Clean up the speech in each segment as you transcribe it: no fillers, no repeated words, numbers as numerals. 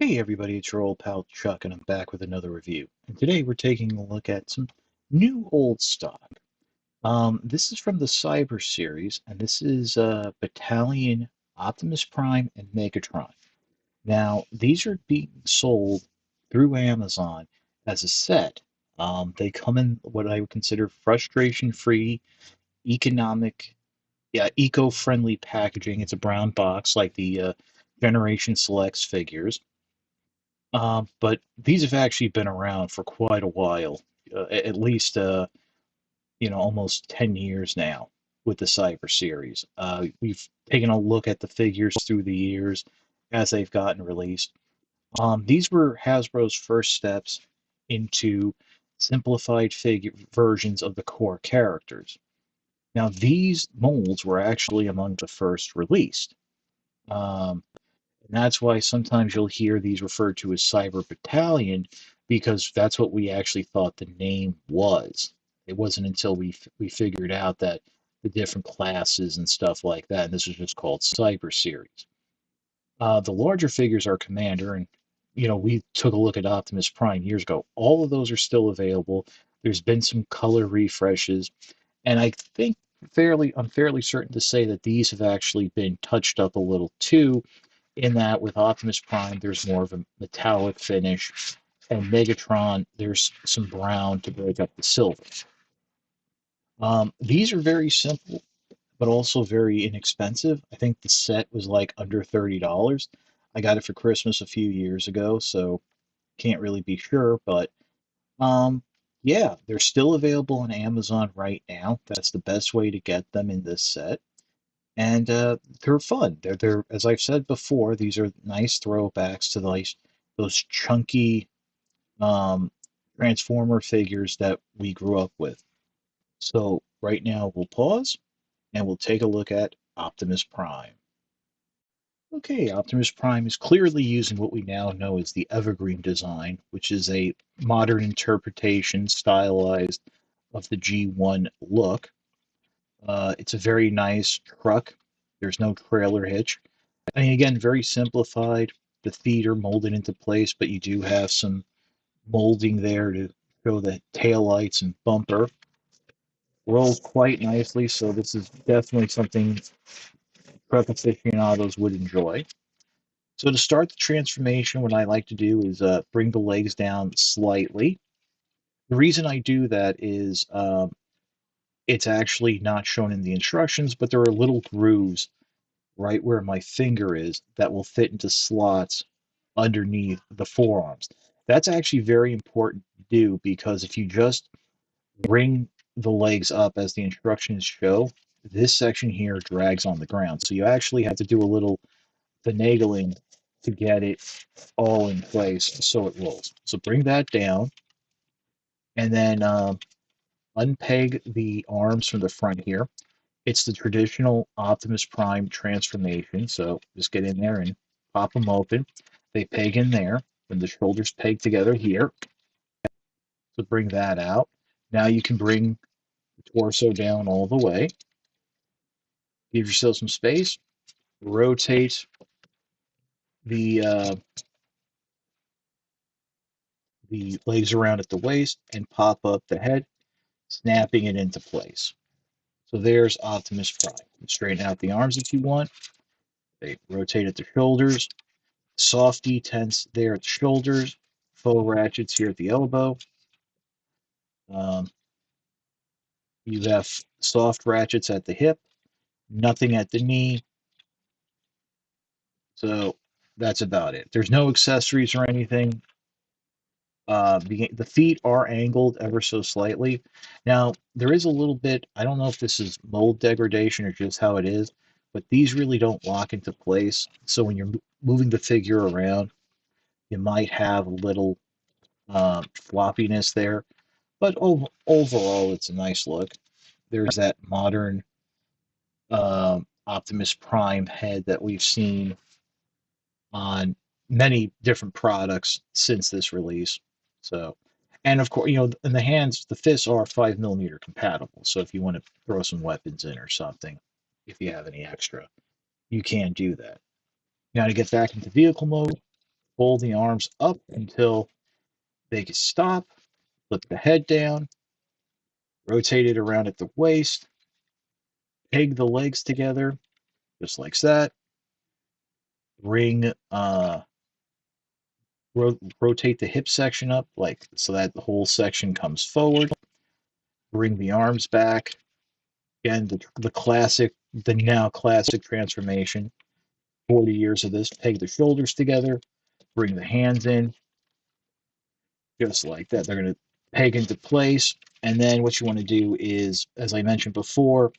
Hey everybody, it's your old pal Chuck, and I'm back with another review. And today we're taking a look at some new old stock. This is from the Cyber series, and this is Battalion, Optimus Prime, and Megatron. Now, these are being sold through Amazon as a set. They come in what I would consider frustration-free, economic, eco-friendly packaging. It's a brown box like the Generation Selects figures. But these have actually been around for quite a while, at least almost 10 years now with the Cyber series. We've taken a look at the figures through the years as they've gotten released. These were Hasbro's first steps into simplified figure versions of the core characters. Now, these molds were actually among the first released. Um, and that's why sometimes you'll hear these referred to as Cyber Battalion, because that's what we actually thought the name was. It wasn't until we figured out that the different classes and stuff like that, and this was just called Cyber Series. The larger figures are Commander, and we took a look at Optimus Prime years ago. All of those are still available. There's been some color refreshes, and I think I'm fairly certain to say that these have actually been touched up a little too, in that with Optimus Prime, there's more of a metallic finish, and Megatron, there's some brown to break up the silver. These are very simple, but also very inexpensive. I think the set was like under $30. I got it for Christmas a few years ago, so can't really be sure, but um, yeah, they're still available on Amazon right now. That's the best way to get them in this set. And they're fun. They're as I've said before, these are nice throwbacks to those chunky um, Transformer figures that we grew up with. So right now we'll pause and we'll take a look at Optimus Prime. Okay, Optimus Prime is clearly using what we now know as the Evergreen design, which is a modern interpretation stylized of the G1 look. It's a very nice truck. There's no trailer hitch. I mean, again, very simplified. The feet are molded into place, but you do have some molding there to show the tail lights and bumper. Rolls quite nicely, so this is definitely something truck aficionados would enjoy. So to start the transformation, what I like to do is bring the legs down slightly. The reason I do that is it's actually not shown in the instructions, but there are little grooves right where my finger is that will fit into slots underneath the forearms. That's actually very important to do, because if you just bring the legs up as the instructions show, this section here drags on the ground. So you actually have to do a little finagling to get it all in place so it rolls. So bring that down, and then unpeg the arms from the front here. It's the traditional Optimus Prime transformation. So just get in there and pop them open. They peg in there, and the shoulders peg together here. So bring that out. Now you can bring the torso down all the way. Give yourself some space. Rotate the legs around at the waist and pop up the head, snapping it into place. So there's Optimus Prime. Straighten out the arms if you want. They rotate at the shoulders. Soft detents there at the shoulders. Faux ratchets here at the elbow. Um, you have soft ratchets at the hip. Nothing at the knee. So that's about it. There's no accessories or anything. The feet are angled ever so slightly. Now, there is a little bit, I don't know if this is mold degradation or just how it is, but these really don't lock into place. So when you're moving the figure around, you might have a little floppiness there. But overall, it's a nice look. There's that modern Optimus Prime head that we've seen on many different products since this release. So, and of course, in the hands, the fists are 5mm compatible. So if you want to throw some weapons in or something, if you have any extra, you can do that. Now to get back into vehicle mode, pull the arms up until they can stop, flip the head down, rotate it around at the waist, peg the legs together, just like that. Bring, rotate the hip section up, like so that the whole section comes forward. Bring the arms back. Again, the classic, the now classic transformation. 40 years of this. Peg the shoulders together. Bring the hands in, just like that. They're going to peg into place. And then what you want to do is, as I mentioned before,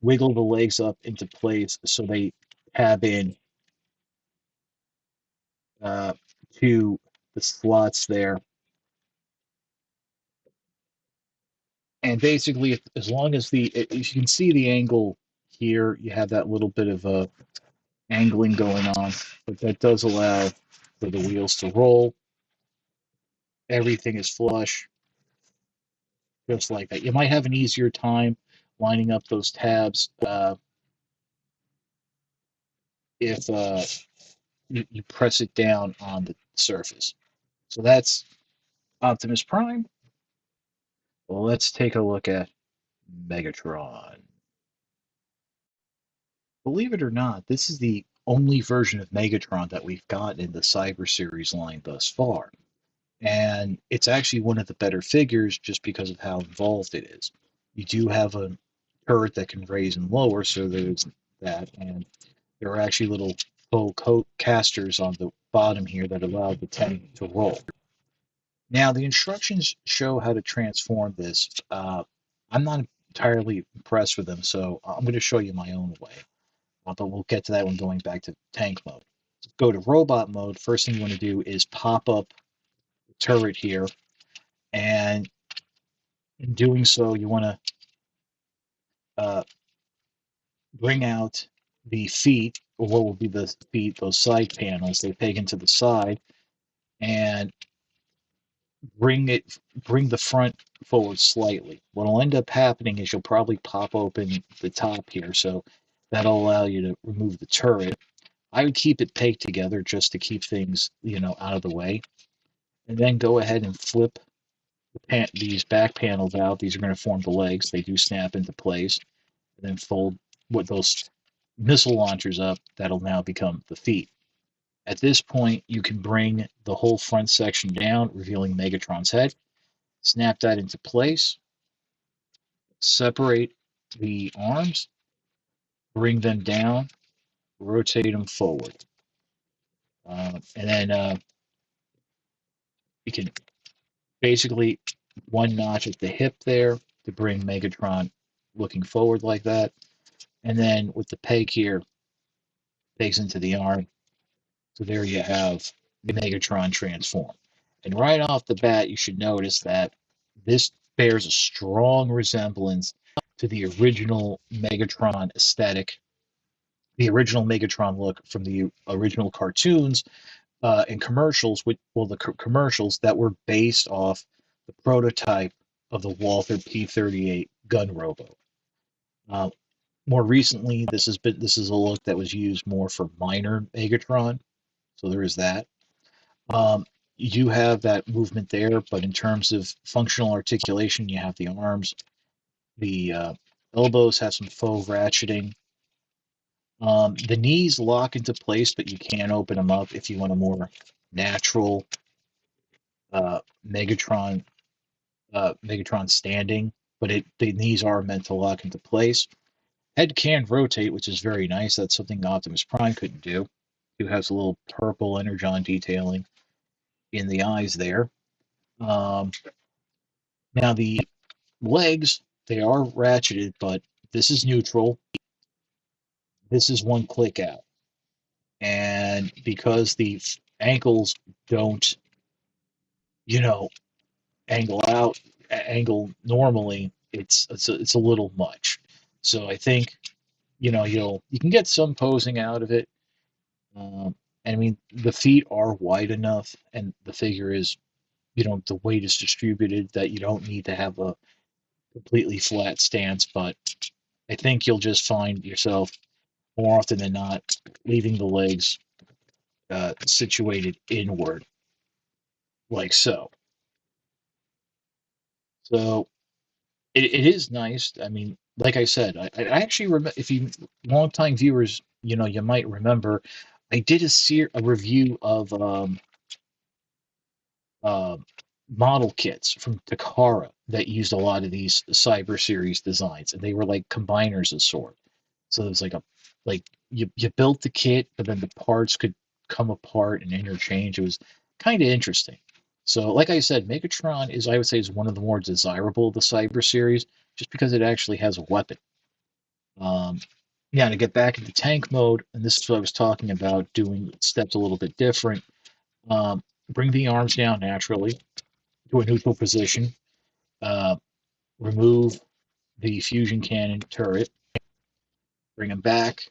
wiggle the legs up into place so they tab in uh, to the slots there. And basically, as long as as you can see the angle here, you have that little bit of angling going on, but that does allow for the wheels to roll. Everything is flush, just like that. You might have an easier time lining up those tabs if you press it down on the surface. So that's Optimus Prime. Well, let's take a look at Megatron. Believe it or not, this is the only version of Megatron that we've got in the Cyber Series line thus far. And it's actually one of the better figures just because of how involved it is. You do have a turret that can raise and lower, so there's that. And there are actually little faux coat casters on the bottom here that allow the tank to roll. Now, the instructions show how to transform this. I'm not entirely impressed with them, so I'm going to show you my own way. But we'll get to that when going back to tank mode. Go to robot mode. First thing you want to do is pop up the turret here, and in doing so, you want to bring out the feet, or what will be the feet, those side panels. They peg into the side, and bring the front forward slightly. What'll end up happening is you'll probably pop open the top here, so that'll allow you to remove the turret. I would keep it pegged together just to keep things, out of the way, and then go ahead and flip these back panels out. These are going to form the legs. They do snap into place, and then fold what those missile launchers up. That'll now become the feet. At this point, you can bring the whole front section down, revealing Megatron's head. Snap that into place. Separate the arms. Bring them down. Rotate them forward. And then you can basically one notch at the hip there to bring Megatron looking forward like that. And then with the peg here, pegs into the arm. So there you have the Megatron transform. And right off the bat, you should notice that this bears a strong resemblance to the original Megatron aesthetic, the original Megatron look from the original cartoons and commercials, the commercials that were based off the prototype of the Walther P-38 gun robo. Uh, More recently, this is a look that was used more for minor Megatron, so there is that. Um, you do have that movement there, but in terms of functional articulation, you have the arms, the elbows have some faux ratcheting. The knees lock into place, but you can open them up if you want a more natural uh, Megatron Megatron standing. But the knees are meant to lock into place. Head can rotate, which is very nice. That's something Optimus Prime couldn't do. He has a little purple energon detailing in the eyes there. Um, Now the legs, they are ratcheted, but this is neutral. This is one click out. And because the ankles don't, you know, angle out, angle normally, it's a little much. So I think, you can get some posing out of it. And I mean, the feet are wide enough, and the figure is, the weight is distributed that you don't need to have a completely flat stance. But I think you'll just find yourself more often than not leaving the legs situated inward, like so. So it is nice. I mean, like I said, I actually remember, if you longtime viewers, you might remember, I did a review of uh, model kits from Takara that used a lot of these Cyber Series designs, and they were like combiners of sort. So it was like you built the kit, but then the parts could come apart and interchange. It was kind of interesting. So, like I said, Megatron is, I would say, is one of the more desirable of the Cyber Series, just because it actually has a weapon. Um, yeah, to get back into tank mode, and this is what I was talking about, doing steps a little bit different. Bring the arms down naturally to a neutral position. Uh, Remove the fusion cannon turret. Bring them back.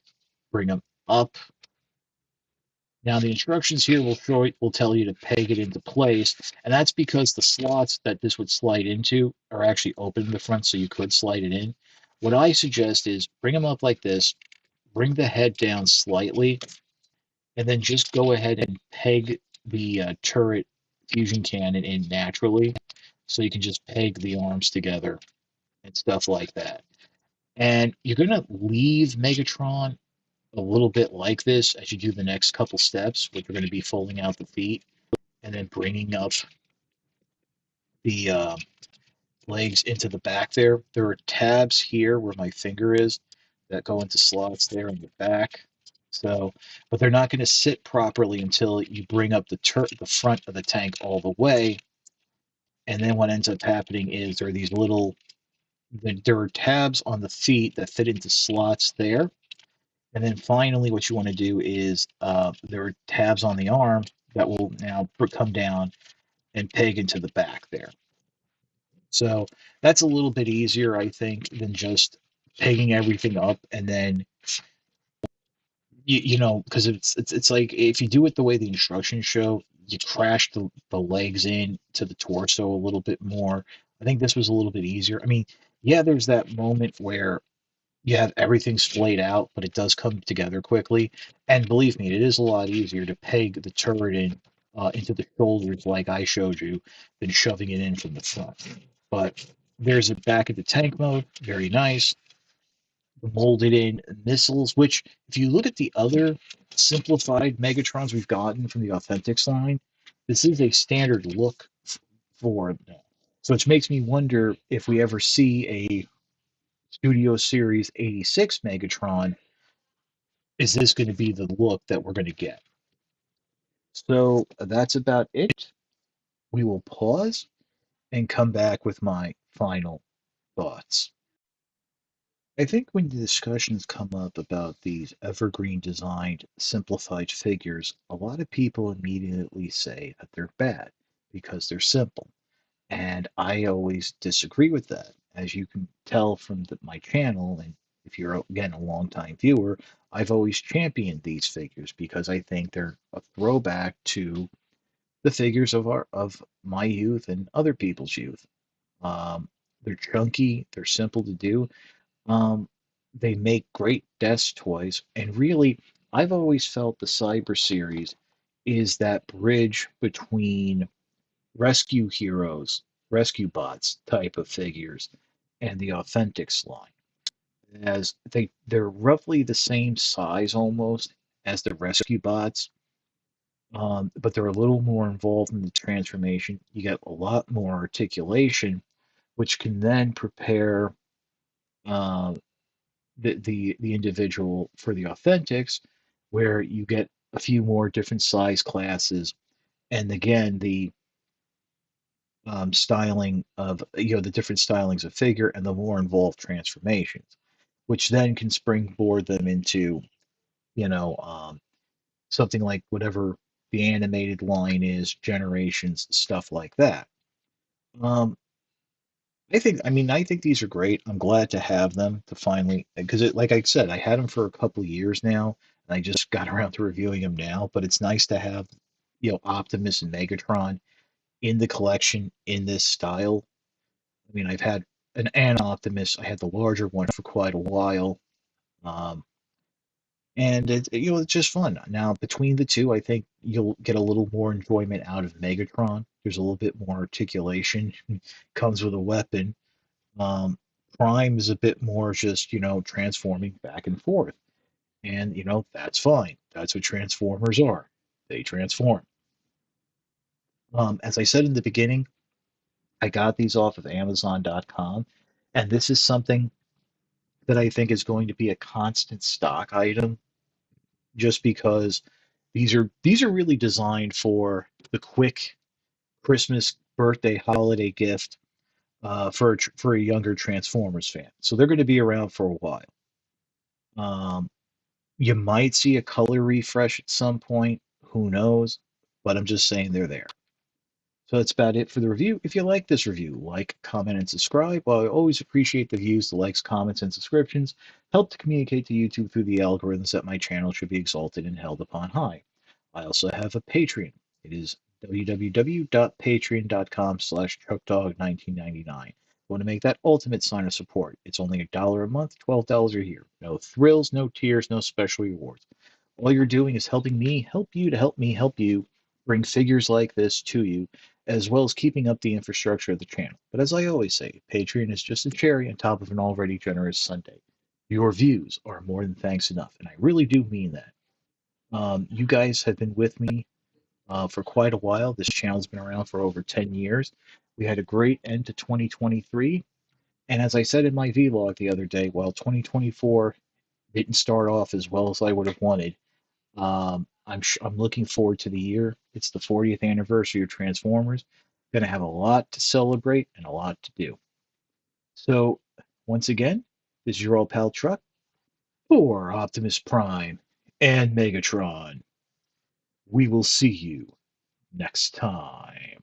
Bring them up. Now the instructions here will tell you to peg it into place, and that's because the slots that this would slide into are actually open in the front, so you could slide it in. What I suggest is bring them up like this, bring the head down slightly, and then just go ahead and peg the turret fusion cannon in naturally, so you can just peg the arms together and stuff like that. And you're gonna leave Megatron a little bit like this as you do the next couple steps, which are going to be folding out the feet and then bringing up the legs into the back there. There are tabs here where my finger is that go into slots there in the back. So, but they're not going to sit properly until you bring up the front of the tank all the way. And then what ends up happening is there are tabs on the feet that fit into slots there. And then finally, what you want to do is there are tabs on the arm that will now come down and peg into the back there. So that's a little bit easier, I think, than just pegging everything up and then because it's like if you do it the way the instructions show, you crash the legs in to the torso a little bit more. I think this was a little bit easier. I mean, yeah, there's that moment where you have everything splayed out, but it does come together quickly. And believe me, it is a lot easier to peg the turret in into the shoulders like I showed you than shoving it in from the front. But there's a back at the tank mode, very nice. Molded in missiles, which if you look at the other simplified Megatrons we've gotten from the Authentics line, this is a standard look for them. So which makes me wonder if we ever see a Studio Series 86 Megatron, is this going to be the look that we're going to get? So that's about it. We will pause and come back with my final thoughts. I think when the discussions come up about these evergreen designed simplified figures, a lot of people immediately say that they're bad because they're simple. And I always disagree with that. As you can tell from my channel, and if you're, again, a longtime viewer, I've always championed these figures because I think they're a throwback to the figures of my youth and other people's youth. They're chunky, they're simple to do. Um, they make great desk toys, and really, I've always felt the Cyber series is that bridge between rescue heroes, rescue bots type of figures, and the Authentics line. As they're roughly the same size almost as the rescue bots, but they're a little more involved in the transformation. You get a lot more articulation, which can then prepare uh, the individual for the Authentics, where you get a few more different size classes, and again styling of the different stylings of figure and the more involved transformations, which then can springboard them into you know um, something like whatever the animated line is, generations, stuff like that. Um, I think these are great. I'm glad to have them to finally, because like I said, I had them for a couple of years now, and I just got around to reviewing them now. But it's nice to have, Optimus and Megatron in the collection in this style. I mean, I've had an Optimus. I had the larger one for quite a while. Um, and it's just fun. Now between the two, I think you'll get a little more enjoyment out of Megatron. There's a little bit more articulation, comes with a weapon. Um, Prime is a bit more just transforming back and forth, and that's fine. That's what Transformers are. They transform. As I said in the beginning, I got these off of Amazon.com, and this is something that I think is going to be a constant stock item just because these are really designed for the quick Christmas, birthday, holiday gift for a younger Transformers fan. So they're going to be around for a while. Um, you might see a color refresh at some point. Who knows? But I'm just saying they're there. So that's about it for the review. If you like this review, like, comment, and subscribe. While I always appreciate the views, the likes, comments, and subscriptions, help to communicate to YouTube through the algorithms that my channel should be exalted and held upon high. I also have a Patreon. It is www.patreon.com/chuckdog1999. I want to make that ultimate sign of support. It's only $1 a month, $12 a year. No thrills, no tears, no special rewards. All you're doing is helping me help you to help me help you bring figures like this to you, as well as keeping up the infrastructure of the channel. But as I always say, Patreon is just a cherry on top of an already generous sundae. Your views are more than thanks enough, and I really do mean that. You guys have been with me for quite a while. This channel's been around for over 10 years. We had a great end to 2023. And as I said in my vlog the other day, while 2024 didn't start off as well as I would have wanted, I'm looking forward to the year. It's the 40th anniversary of Transformers. Going to have a lot to celebrate and a lot to do. So, once again, this is your old pal Truck for Optimus Prime and Megatron. We will see you next time.